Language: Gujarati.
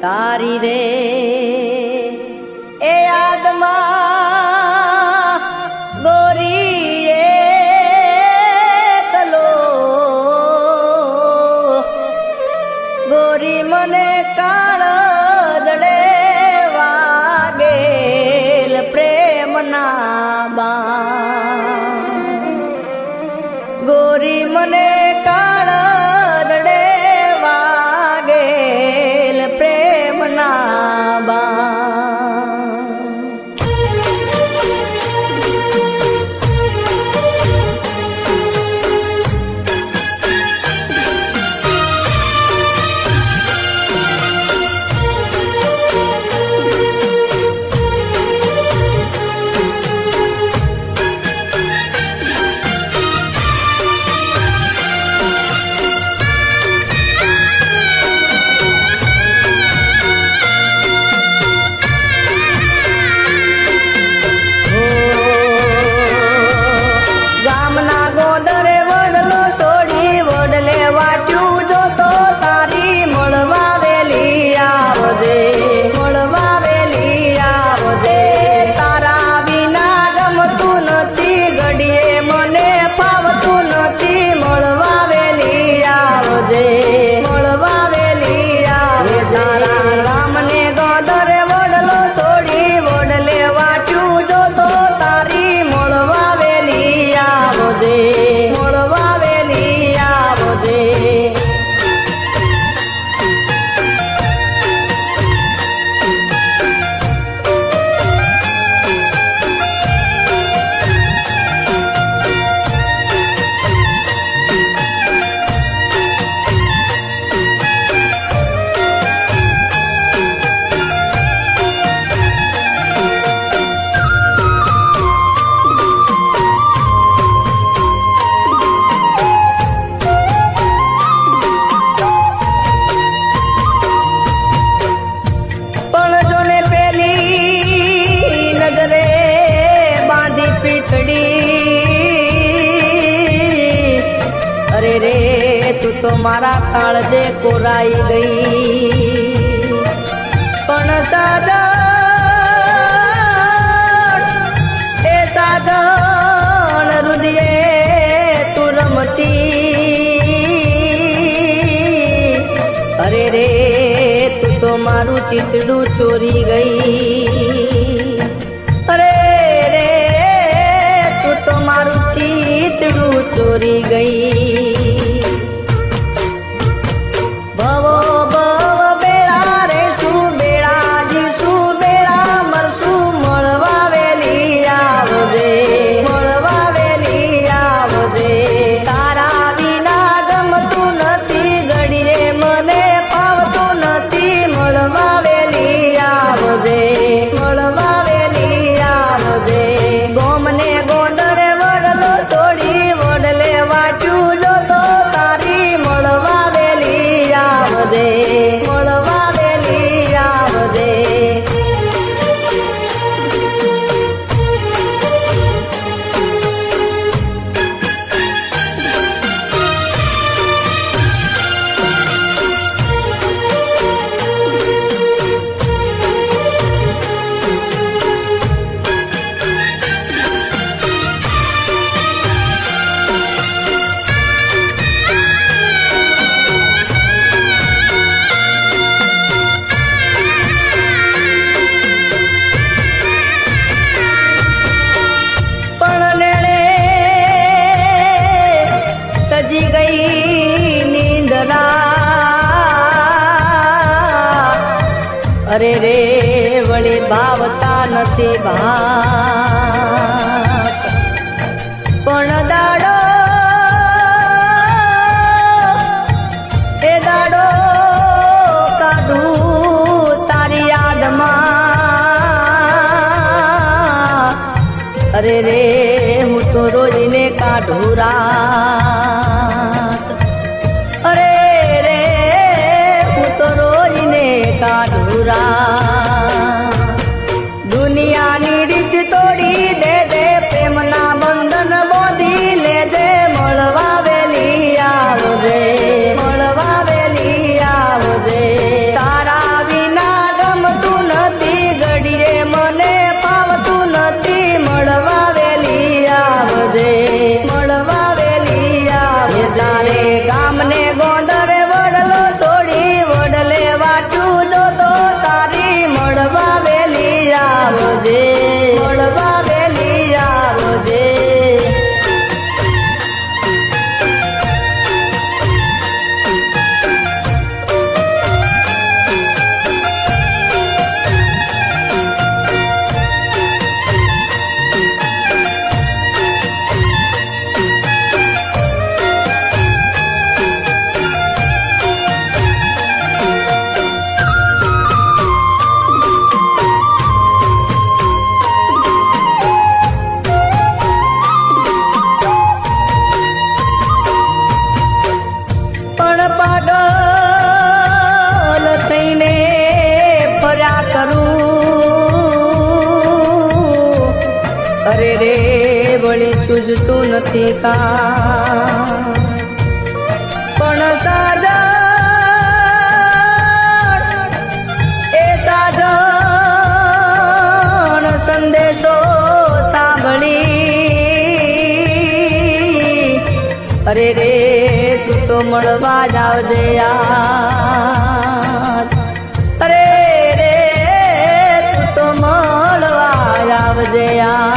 તારી રે એ યાદમાં ગોરી રે કલો ગોરી મને કાળજડે વાગેલ પ્રેમના બાણ ગોરી મને કાળજડે વાગેલ પ્રેમના બાણ અરે રે તું તો મારા કાળજે કોરાઈ ગઈ પણ સાધન એ સાધન રુદિયે તું રમતી અરે રે તું તો મારું ચિતડું ચોરી ગઈ અરે રે તું તો મારું ચિતડું ચોરી ગઈ ભવો ભવ બેડા રે શું બેડા જીવશું બેડા મરશું મળવા વેલી આવજે તારા વિના ગમતું નથી ઘડી રે મને પાવતું નથી મળવા વેલી આવજે ગોમને ગોંડરે વડલો છોડી વડલે વાટ્યું જો તો તારી મળવા વેલી આવજે તજી ગઈ નીંદરા અરે રે વળી ભાવતા નથી ભાત પણ દાડો એ દાડો કાઢું તારી યાદમાં અરે રે હું તો રોજને કાઢું રાત અરે રે હું તો રોજને કાઢું રાત દુનિયાની રીત તોડી દે પ્રેમના બંધન બોધી લે દે મળવા વેલી આવજે તારા વિના અરે રે વળી સૂઝતું નથી કાં પણ સાજણ એ સાજણ સંદેશો સાંભળી અરે રે તું તો મળવા જ આવજે યાર અરે રે તું તો મળવા જ આવજે યાર